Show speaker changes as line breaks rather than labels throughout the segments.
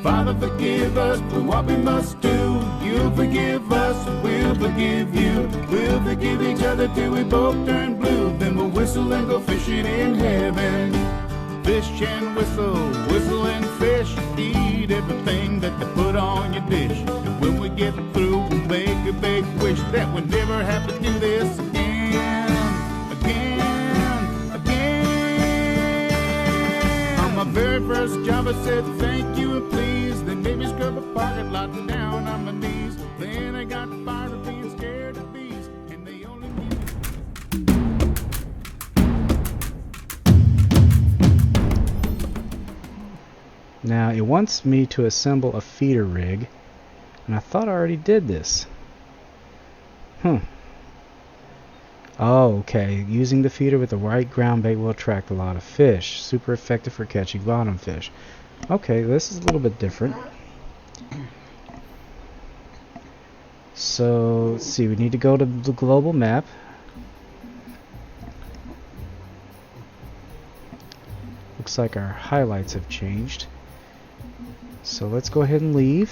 Father, forgive us for what we must do. You forgive us, we'll forgive you. We'll forgive each other till we both turn blue. Then we'll whistle and go fishing in heaven. Fish and whistle, whistle and fish. Eat everything that they put on your dish. And when we get through, we'll make a big wish that we never have to do this again. On my very first job I said thank you and please. They made me scrub a parking lot down on my knees. Then I got fired of being scared of bees. And they only
Now it wants me to assemble a feeder rig, and I thought I already did this. Oh, okay. Using the feeder with the right ground bait will attract a lot of fish. Super effective for catching bottom fish. Okay, this is a little bit different. So, let's see. We need to go to the global map. Looks like our highlights have changed. So let's go ahead and leave.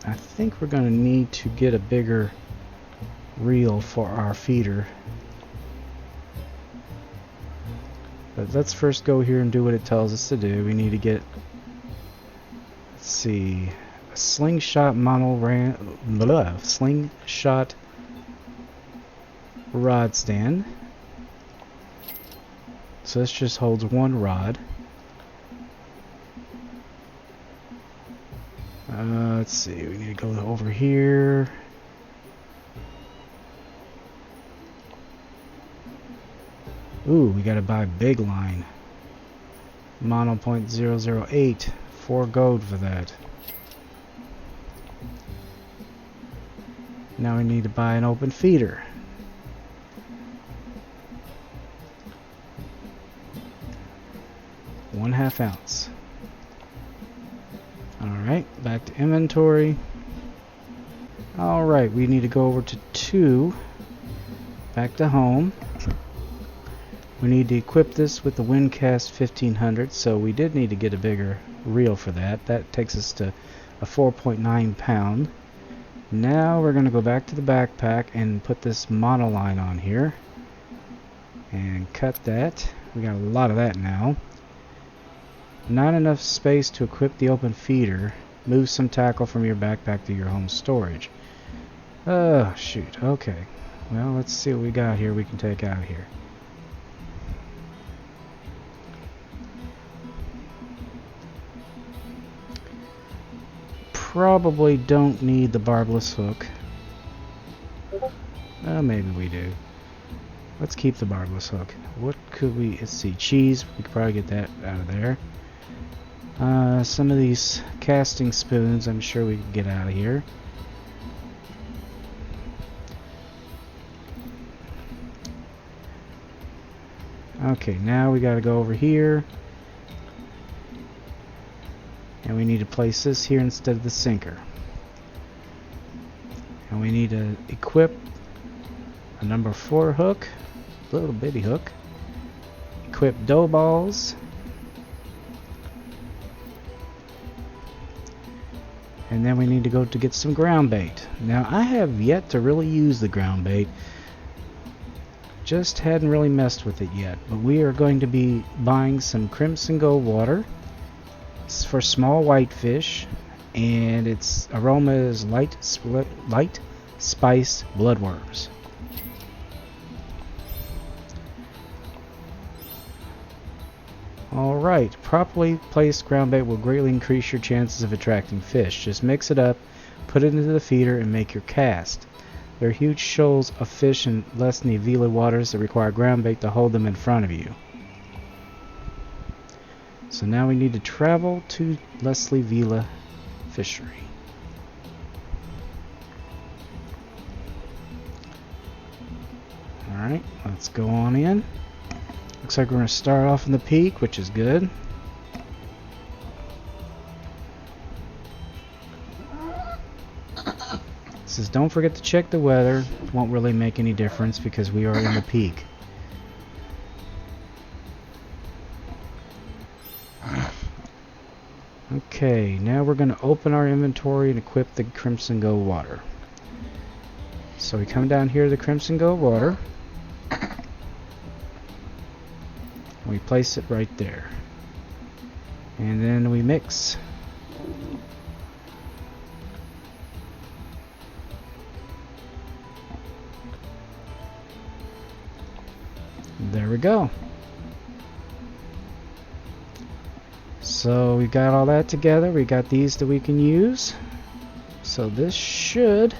I think we're going to need to get a bigger reel for our feeder. But let's first go here and do what it tells us to do. We need to get, let's see, a slingshot slingshot rod stand. So this just holds one rod. Let's see, we need to go over here. Ooh, we gotta buy big line. Mono 0.008. 4 gold for that. Now we need to buy an open feeder. ½ ounce. Alright, back to inventory. Alright, we need to go over to 2. Back to home. We need to equip this with the Windcast 1500, so we did need to get a bigger reel for that. That takes us to a 4.9 pound. Now we're going to go back to the backpack and put this monoline on here. And cut that. We got a lot of that now. Not enough space to equip the open feeder. Move some tackle from your backpack to your home storage. Oh, shoot. Okay. Well, let's see what we got here we can take out of here. Probably don't need the barbless hook. Maybe we do. Let's keep the barbless hook. What could we... Let's see. Cheese. We could probably get that out of there. Some of these casting spoons I'm sure we can get out of here. Okay, now we gotta go over here. And we need to place this here instead of the sinker. And we need to equip a number 4 hook. Little bitty hook. Equip dough balls. And then we need to go to get some ground bait. Now I have yet to really use the ground bait. Just hadn't really messed with it yet. But we are going to be buying some crimson gold water. It's for small whitefish. And its aroma is light spiced bloodworms. Alright, properly placed ground bait will greatly increase your chances of attracting fish. Just mix it up, put it into the feeder, and make your cast. There are huge shoals of fish in Lesni Vila waters that require ground bait to hold them in front of you. So now we need to travel to Lesni Vila Fishery. Alright, let's go on in. Looks like we're going to start off in the peak, which is good. It says don't forget to check the weather. Won't really make any difference because we are in the peak. Okay, now we're going to open our inventory and equip the Crimson Gold water. So we come down here to the Crimson Gold water. We place it right there. And then we mix. There we go. So we got all that together. We got these that we can use. So this should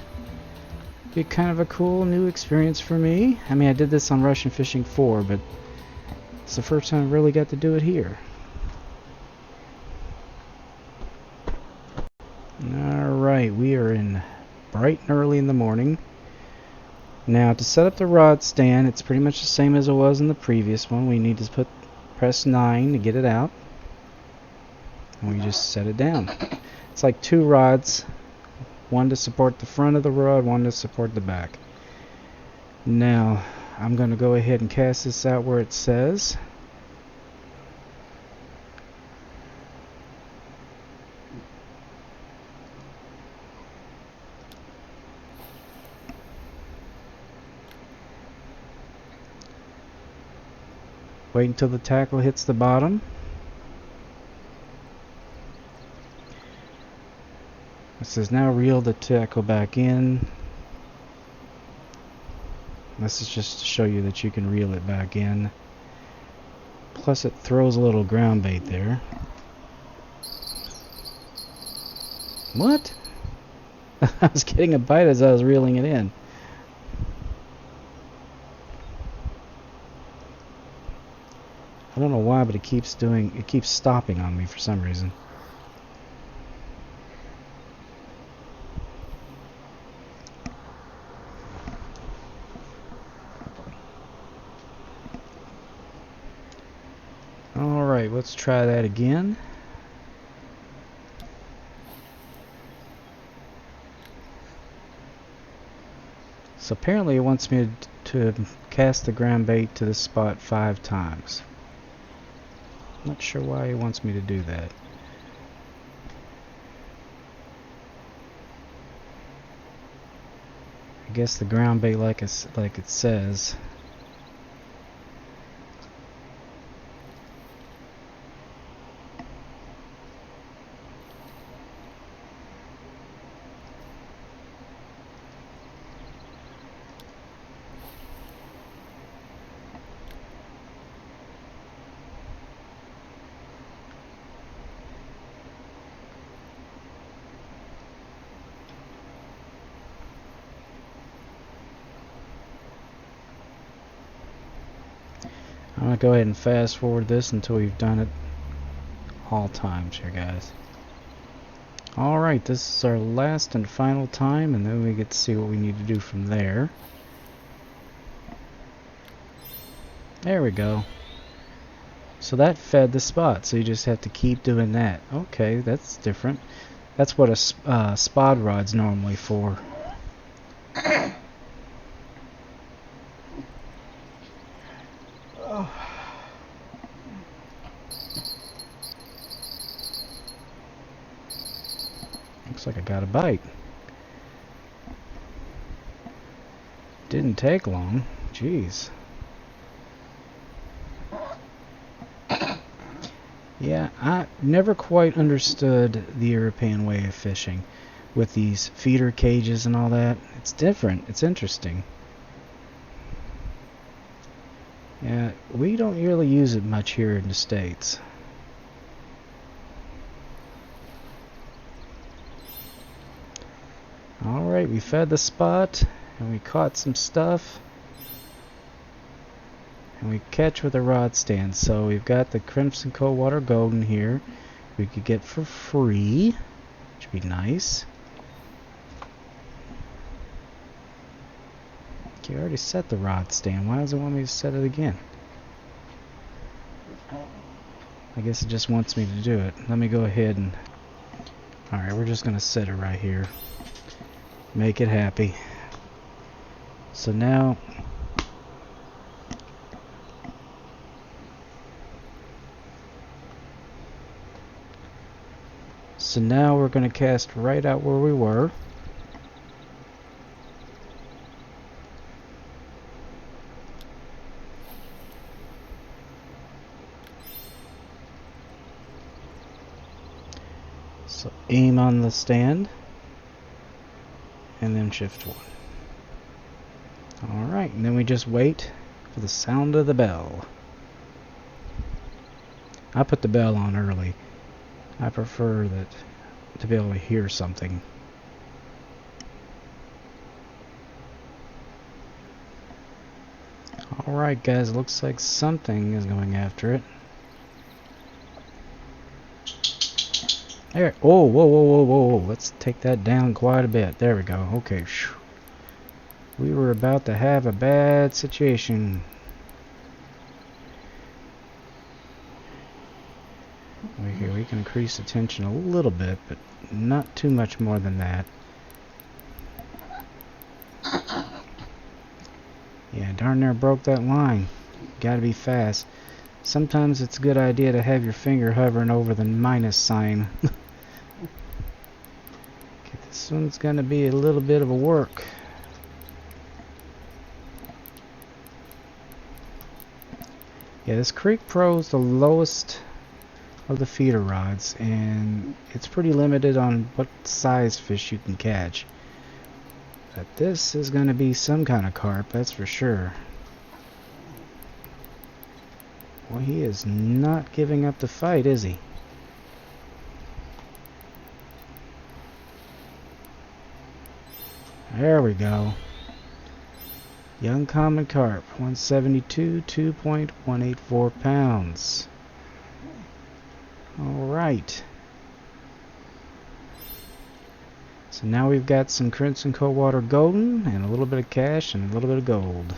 be kind of a cool new experience for me. I mean, I did this on Russian Fishing 4, but it's the first time I really got to do it here. Alright, we are in bright and early in the morning. Now, to set up the rod stand, it's pretty much the same as it was in the previous one. We need to press 9 to get it out. And we just set it down. It's like 2 rods. One to support the front of the rod, one to support the back. Now, I'm going to go ahead and cast this out where it says. Wait until the tackle hits the bottom. It says now reel the tackle back in. This is just to show you that you can reel it back in. Plus it throws a little ground bait there. What? I was getting a bite as I was reeling it in. I don't know why, but it keeps stopping on me for some reason. Alright, let's try that again. So apparently it wants me to cast the ground bait to the spot 5 times. Not sure why it wants me to do that. I guess the ground bait, like it says. I'm going to go ahead and fast forward this until we've done it all times here, guys. Alright, this is our last and final time, and then we get to see what we need to do from there. There we go. So that fed the spot, so you just have to keep doing that. Okay, that's different. That's what a spod rod's normally for. Looks like I got a bite. Didn't take long. Jeez. Yeah, I never quite understood the European way of fishing with these feeder cages and all that. It's different. It's interesting. Yeah, we don't really use it much here in the States. Alright, we fed the spot and we caught some stuff. And we catch with a rod stand. So we've got the Crimson Coldwater Golden here. We could get for free, which would be nice. Okay, I already set the rod stand. Why does it want me to set it again? I guess it just wants me to do it. Let me go ahead and... Alright, we're just going to set it right here. Make it happy. So now... So now we're going to cast right out where we were. So aim on the stand and then shift 1. Alright, and then we just wait for the sound of the bell. I put the bell on early. I prefer that to be able to hear something. Alright guys, looks like something is going after it. There. Oh, whoa, whoa, whoa, whoa. Let's take that down quite a bit. There we go. Okay. We were about to have a bad situation. Here, we can increase the tension a little bit, but not too much more than that. Yeah, darn near broke that line. Gotta be fast. Sometimes it's a good idea to have your finger hovering over the minus sign. Okay, this one's gonna be a little bit of a work. Yeah, this Creek Pro is the lowest of the feeder rods, and it's pretty limited on what size fish you can catch. But this is going to be some kind of carp, that's for sure. Well, he is not giving up the fight, is he? There we go. Young common carp, 172, 2.184 pounds. Alright. So now we've got some Crimson Coldwater Golden and a little bit of cash and a little bit of gold.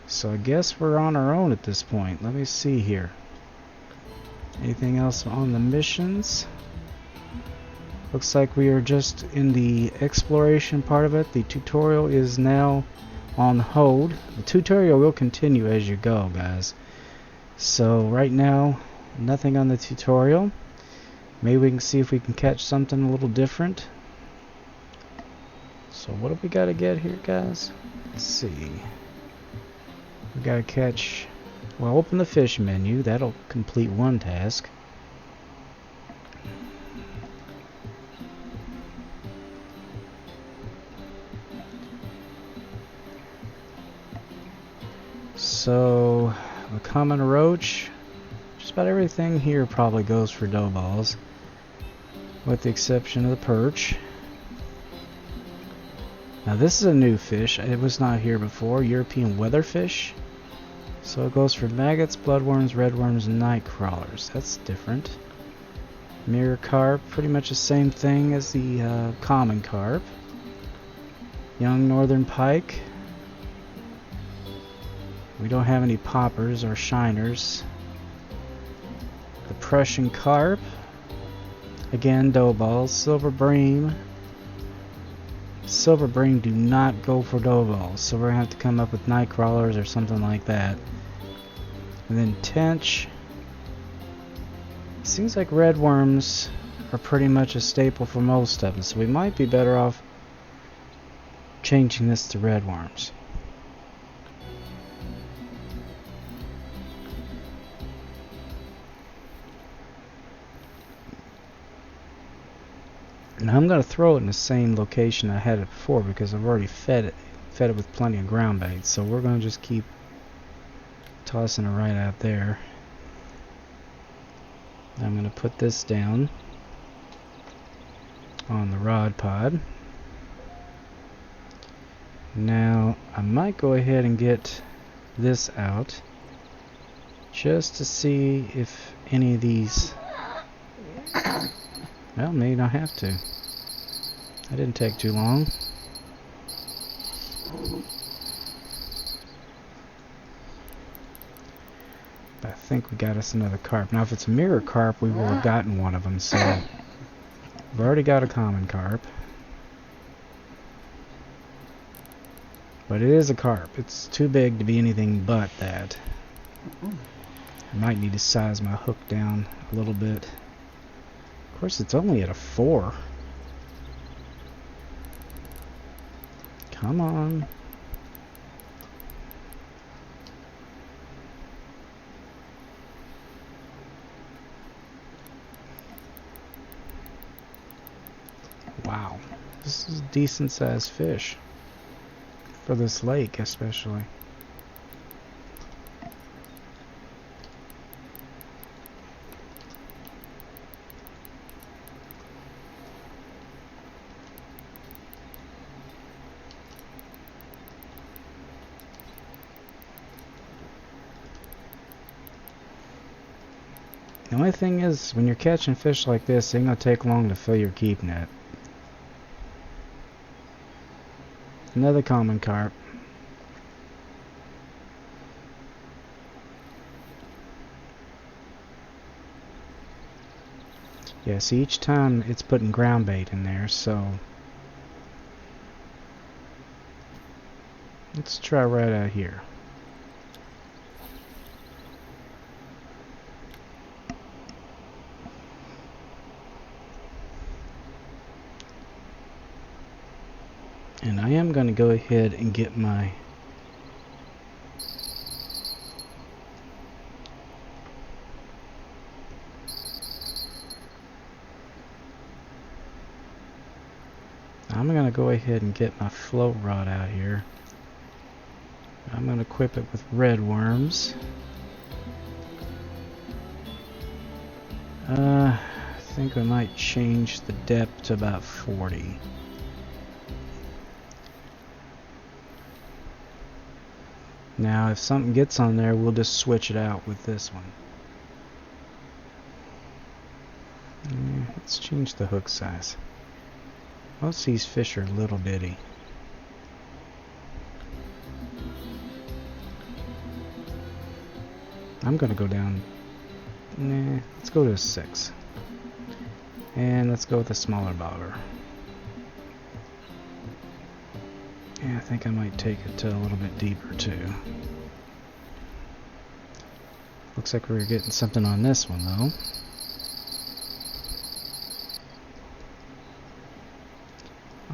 So I guess we're on our own at this point. Let me see here. Anything else on the missions? Looks like we are just in the exploration part of it. The tutorial is now on hold. The tutorial will continue as you go, guys. So right now, nothing on the tutorial. Maybe we can see if we can catch something a little different. So what do we got to get here, guys? Let's see. We got to catch... Well, open the fish menu. That'll complete one task. So, a common roach. Just about everything here probably goes for dough balls, with the exception of the perch. Now this is a new fish. It was not here before. European weatherfish. So it goes for maggots, bloodworms, redworms, and night crawlers. That's different. Mirror carp, pretty much the same thing as the common carp. Young northern pike. We don't have any poppers or shiners. The Prussian carp. Again, dough balls. Silver bream. Silver bream do not go for dough balls, so we're going to have to come up with night crawlers or something like that. And then tench. Seems like red worms are pretty much a staple for most of them, so we might be better off changing this to red worms. Now I'm going to throw it in the same location I had it before because I've already fed it with plenty of ground bait. So we're going to just keep tossing it right out there. I'm going to put this down on the rod pod. Now I might go ahead and get this out just to see if any of these... Well, maybe not have to. That didn't take too long. But I think we got us another carp. Now if it's a mirror carp, we will have gotten one of them, so we've already got a common carp. But it is a carp. It's too big to be anything but that. I might need to size my hook down a little bit. Of course, it's only at a 4. Come on. Wow. This is a decent sized fish. For this lake, especially. The only thing is, when you're catching fish like this, it ain't gonna take long to fill your keep net. Another common carp. Yeah, see, each time it's putting ground bait in there, so let's try right out here. And I am going to go ahead and get my float rod out here. I'm going to equip it with red worms. I think I might change the depth to about 40. Now if something gets on there, we'll just switch it out with this one. Let's change the hook size. Most of these fish are little bitty. I'm gonna go down. Nah, let's go to a 6. And let's go with a smaller bobber. Yeah, I think I might take it to a little bit deeper too. Looks like we're getting something on this one though.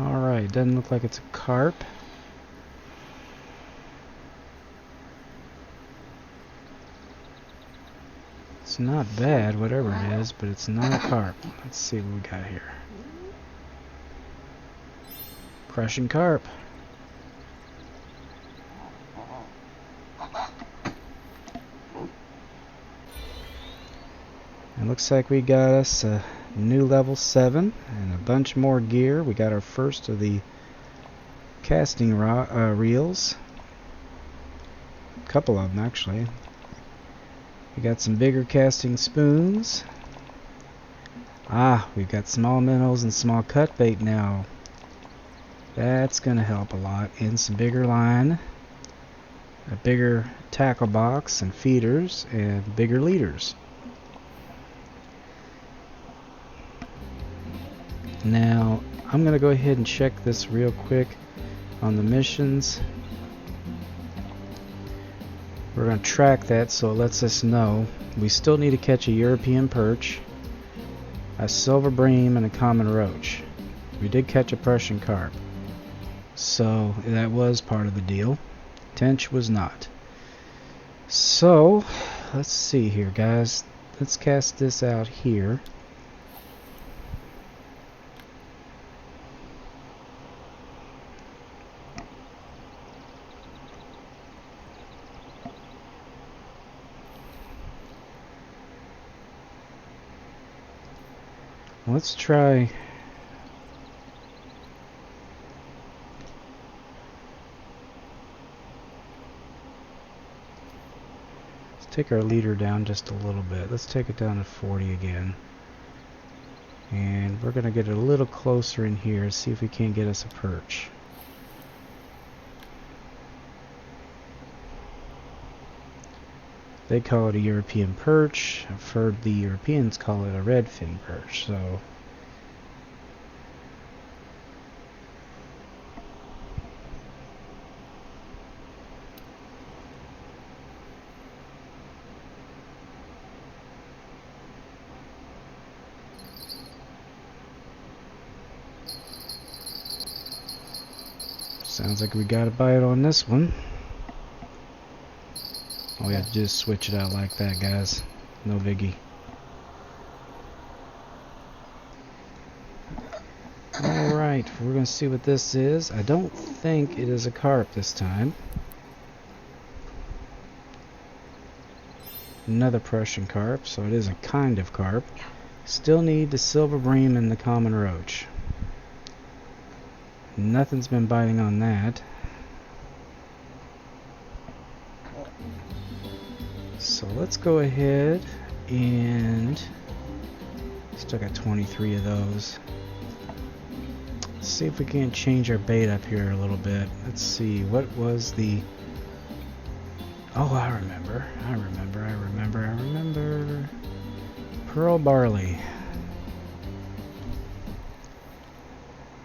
Alright, doesn't look like it's a carp. It's not bad, whatever it is, but it's not a carp. Let's see what we got here. Prussian carp. It looks like we got us a new level 7 and a bunch more gear. We got our first of the casting reels. A couple of them actually. We got some bigger casting spoons. We've got small minnows and small cut bait now. That's gonna help a lot. And some bigger line, a bigger tackle box and feeders, and bigger leaders. Now I'm gonna go ahead and check this real quick on the missions. We're going to track that so it lets us know we still need to catch a European perch, a silver bream, and a common roach. We did catch a Prussian carp, so that was part of the deal. Tench was not. So let's see here, guys. Let's cast this out here. Let's try. Let's take our leader down just a little bit. Let's take it down to 40 again. And we're going to get a little closer in here, see if we can't get us a perch. They call it a European perch. I've heard the Europeans call it a redfin perch. So Sounds like we got a bite on this one. All we have to do is switch it out like that, guys. No biggie. Alright, we're going to see what this is. I don't think it is a carp this time. Another Prussian carp, so it is a kind of carp. Still need the silver bream and the common roach. Nothing's been biting on that. So let's go ahead and still got 23 of those. Let's see if we can change our bait up here a little bit. Let's see, what was the... Oh, I remember. Pearl barley.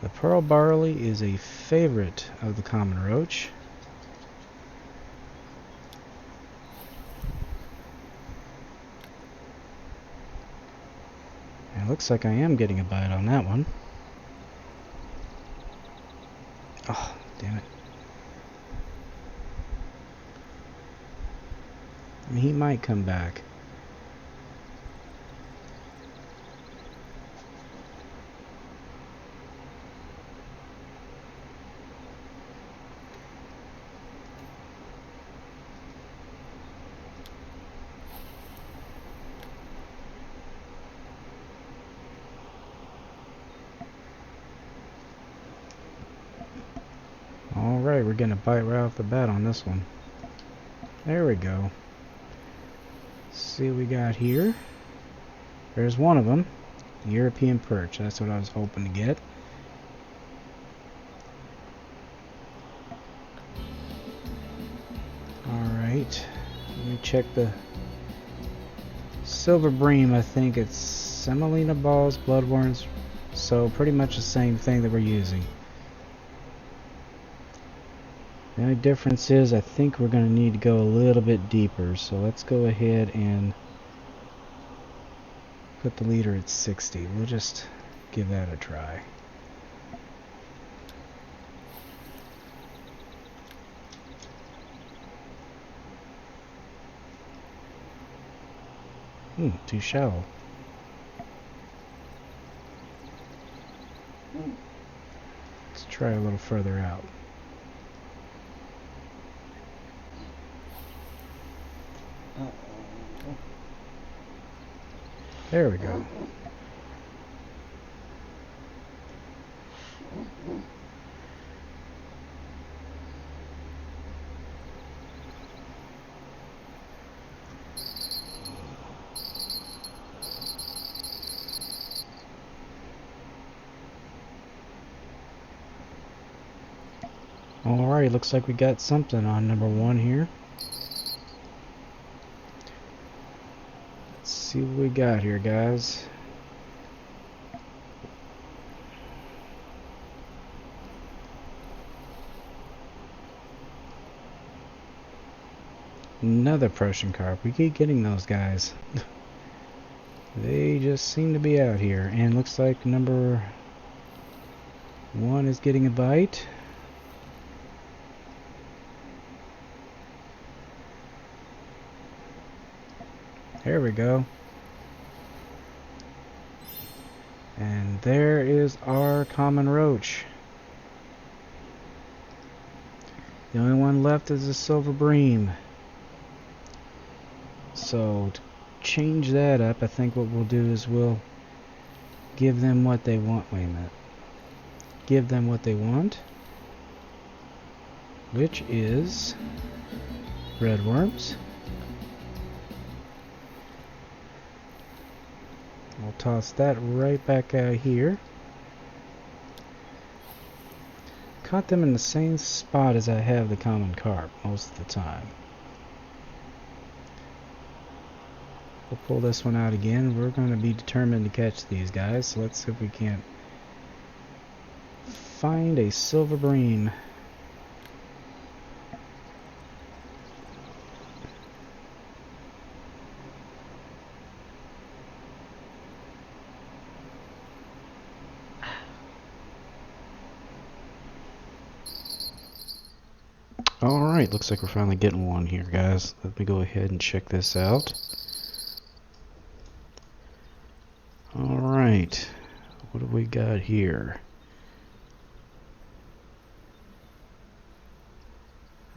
The pearl barley is a favorite of the common roach. And it looks like I am getting a bite on that one. Oh, damn it. I mean, he might come back. Alright, we're getting a bite right off the bat on this one. There we go. Let's see what we got here. There's one of them. The European perch. That's what I was hoping to get. Alright. Let me check the silver bream. I think it's semolina balls, bloodworms. So pretty much the same thing that we're using. The only difference is I think we're going to need to go a little bit deeper. So let's go ahead and put the leader at 60. We'll just give that a try. Too shallow. Let's try a little further out. There we go. Alright, looks like we got something on number 1 here. Let's see what we got here, guys. Another Prussian carp. We keep getting those guys. They just seem to be out here. And looks like number 1 is getting a bite. There we go. And there is our common roach. The only one left is the silver bream. So to change that up, I think what we'll do is we'll give them what they want. Wait a minute. Give them what they want, which is redworms. I'll toss that right back out here. Caught them in the same spot as I have the common carp most of the time. We'll pull this one out again. We're going to be determined to catch these guys. So let's see if we can't find a silver bream. Alright, looks like we're finally getting one here, guys. Let me go ahead and check this out. Alright, what do we got here?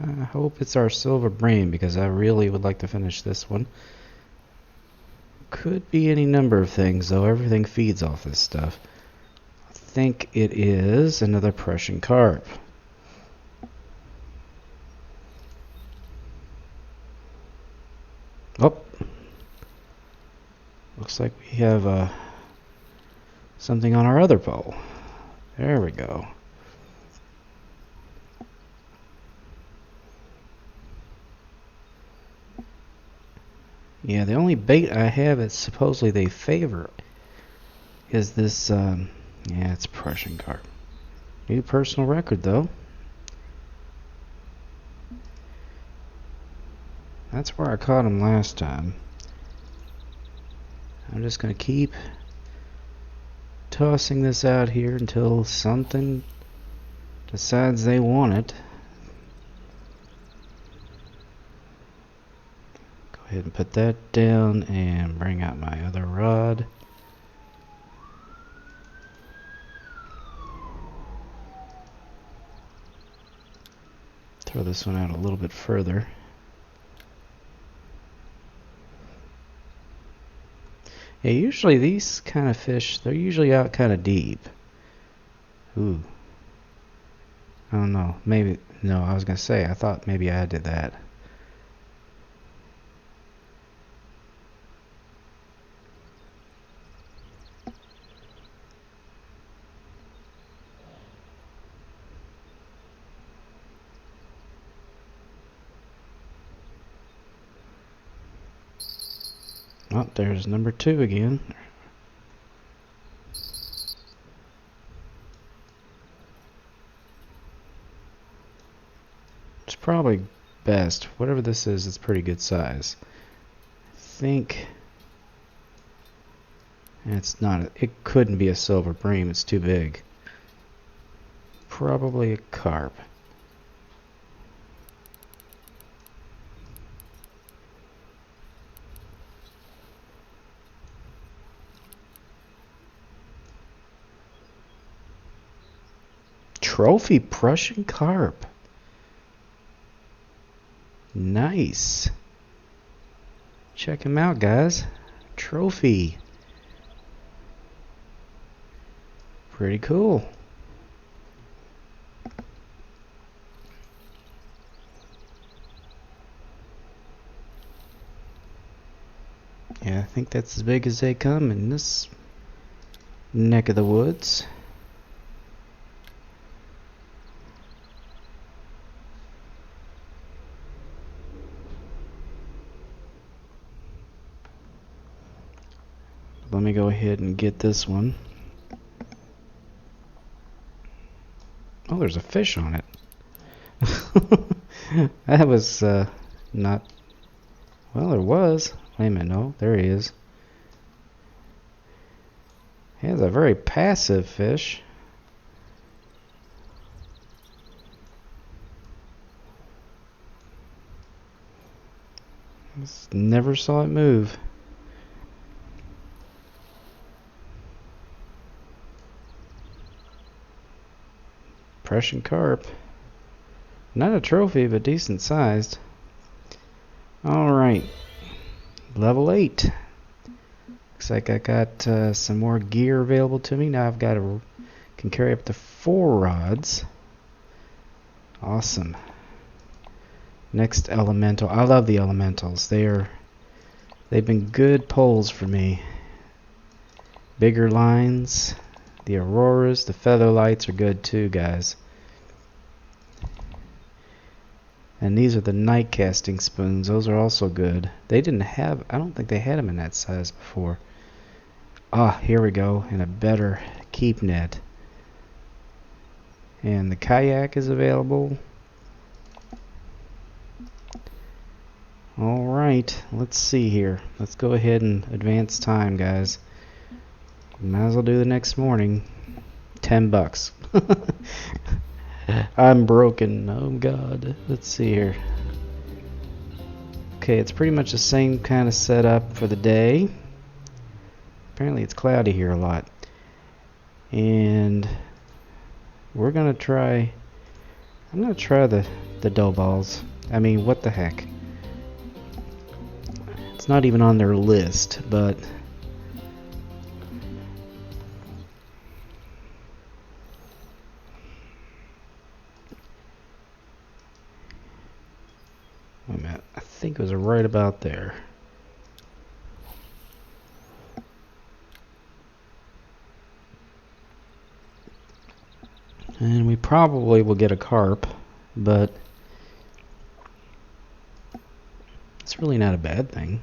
I hope it's our silver brain, because I really would like to finish this one. Could be any number of things, though. Everything feeds off this stuff. I think it is another Prussian carp. Oh, looks like we have something on our other pole. There we go. Yeah, the only bait I have that supposedly they favor is this, yeah, it's Prussian carp. New personal record, though. That's where I caught him last time. I'm just going to keep tossing this out here until something decides they want it. Go ahead and put that down and bring out my other rod. Throw this one out a little bit further. Yeah, usually these kind of fish, they're usually out kind of deep. Ooh. I don't know. Maybe, no, I was going to say, I thought maybe I did that. Oh, there's number 2 again. It's probably best. Whatever this is, it's pretty good size. I think it's not. It couldn't be a silver bream. It's too big. Probably a carp. Trophy Prussian Carp. Nice. Check him out, guys. Trophy. Pretty cool. Yeah, I think that's as big as they come in this neck of the woods. Let me go ahead and get this one. Oh, there's a fish on it. That was not... Well, there was. Wait a minute, no, there he is. He has a very passive fish. Just never saw it move. Prussian carp. Not a trophy, but decent sized. Alright. Level 8. Looks like I got some more gear available to me. Now I've got can carry up to 4 rods. Awesome. Next elemental. I love the elementals. They've been good poles for me. Bigger lines. The auroras, the feather lights are good too, guys. And these are the night casting spoons. Those are also good. They didn't have, I don't think they had them in that size before. Ah, here we go. And a better keep net. And the kayak is available. Alright, let's see here. Let's go ahead and advance time, guys. Might as well do the next morning. $10. I'm broken. Oh god. Let's see here. Okay, it's pretty much the same kind of setup for the day. Apparently it's cloudy here a lot. And we're gonna try, I'm gonna try the dough balls. I mean, what the heck. It's not even on their list, but wait a minute, I think it was right about there. And we probably will get a carp, but it's really not a bad thing.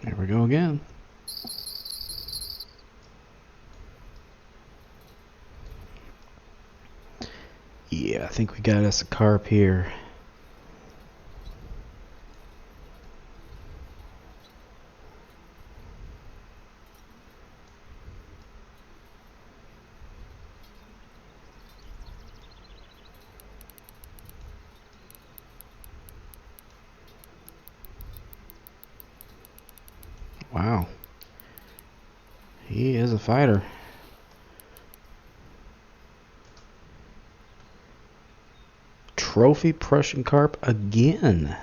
There we go again. Yeah, I think we got us a carp here. Wow. He is a fighter. Trophy Prussian Carp again.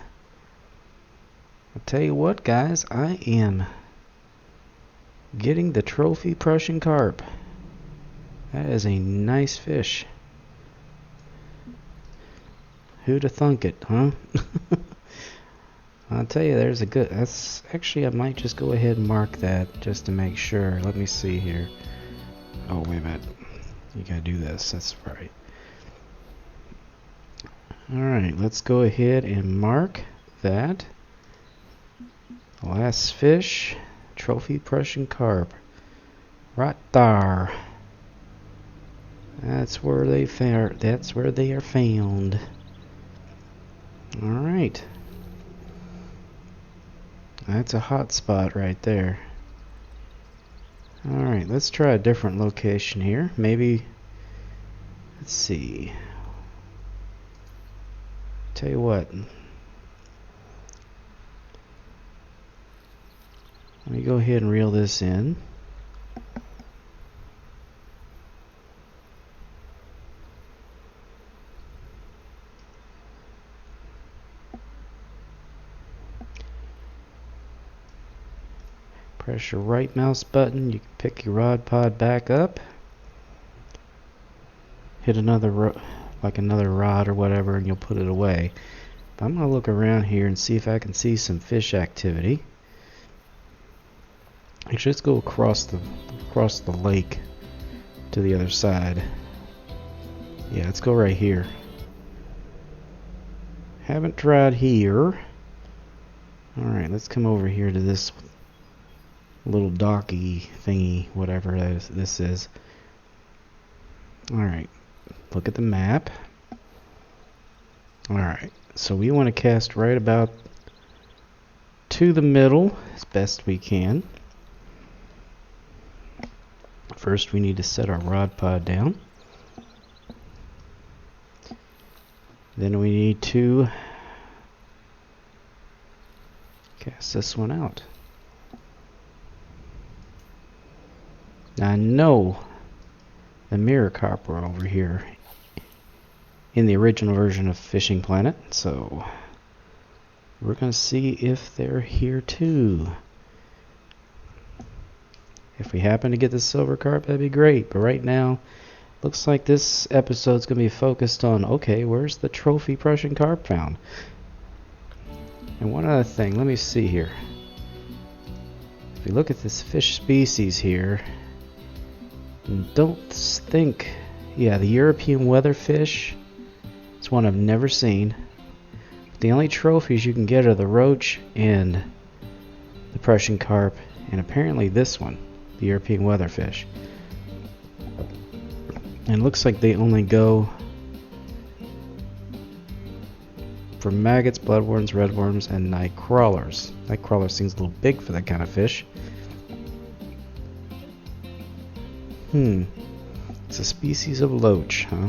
I'll tell you what, guys, I am getting the Trophy Prussian Carp. That is a nice fish. Who'd have thunk it, huh? I'll tell you, there's a good, that's actually, I might just go ahead and mark that just to make sure. Let me see here. Oh, wait a minute. You gotta do this, that's right. Alright, let's go ahead and mark that. Last fish, Trophy Prussian Carp. Right there. That's where they are found. Alright. That's a hot spot right there. Alright, let's try a different location here. Maybe, let's see. Tell you what. Let me go ahead and reel this in. Press your right mouse button, you can pick your rod pod back up. Hit another another rod or whatever, and you'll put it away. But I'm going to look around here and see if I can see some fish activity. Actually, let's go across the lake to the other side. Yeah, let's go right here. Haven't tried here. Alright, let's come over here to this little docky thingy, whatever this is. Alright, look at the map. Alright, so we want to cast right about to the middle as best we can. First we need to set our rod pod down. Then we need to cast this one out. Now I know the mirror carp were over here in the original version of Fishing Planet, so we're going to see if they're here too. If we happen to get the silver carp, that'd be great, but right now looks like this episode's going to be focused on, okay, where's the Trophy Prussian Carp found? And one other thing, let me see here. If we look at this fish species here, don't think, yeah, the European weatherfish It's one I've never seen. The only trophies you can get are the roach and the Prussian carp, and apparently this one, the European weatherfish. And it looks like they only go for maggots, bloodworms, redworms, and night crawlers. Night crawler seems a little big for that kind of fish. It's a species of loach, huh?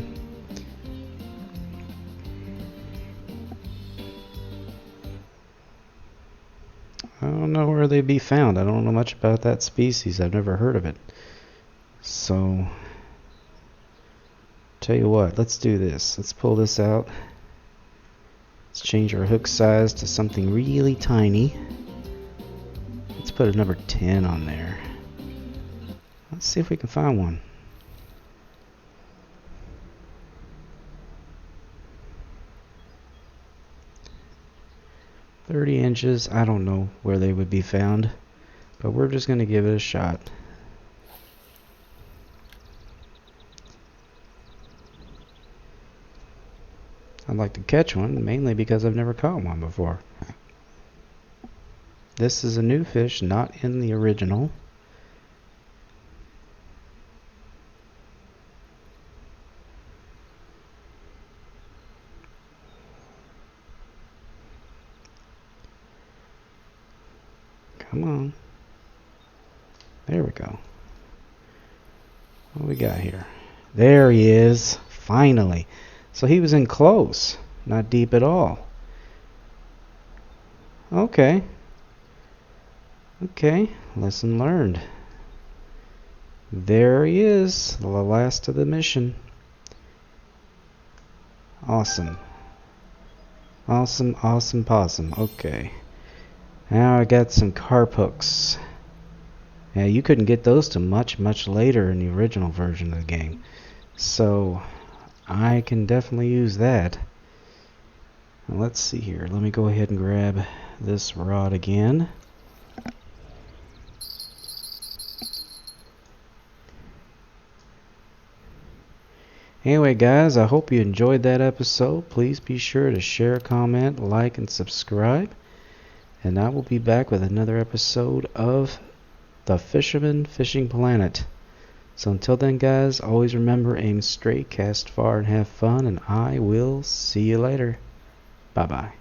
I don't know where they'd be found. I don't know much about that species. I've never heard of it. So, tell you what, let's do this. Let's pull this out. Let's change our hook size to something really tiny. Let's put a number 10 on there. Let's see if we can find one. $30 I don't know where they would be found, but we're just going to give it a shot. I'd like to catch one, mainly because I've never caught one before. This is a new fish, not in the original. Come on. There we go. What we got here? There he is. Finally. So he was in close. Not deep at all. Okay. Okay. Lesson learned. There he is. The last of the mission. Awesome. Awesome, awesome, possum. Okay. Now I got some carp hooks. Yeah, you couldn't get those till much later in the original version of the game. So, I can definitely use that. Now, let's see here. Let me go ahead and grab this rod again. Anyway, guys, I hope you enjoyed that episode. Please be sure to share, comment, like, and subscribe. And I will be back with another episode of the Fisherman Fishing Planet. So until then, guys, always remember, aim straight, cast far, and have fun. And I will see you later. Bye-bye.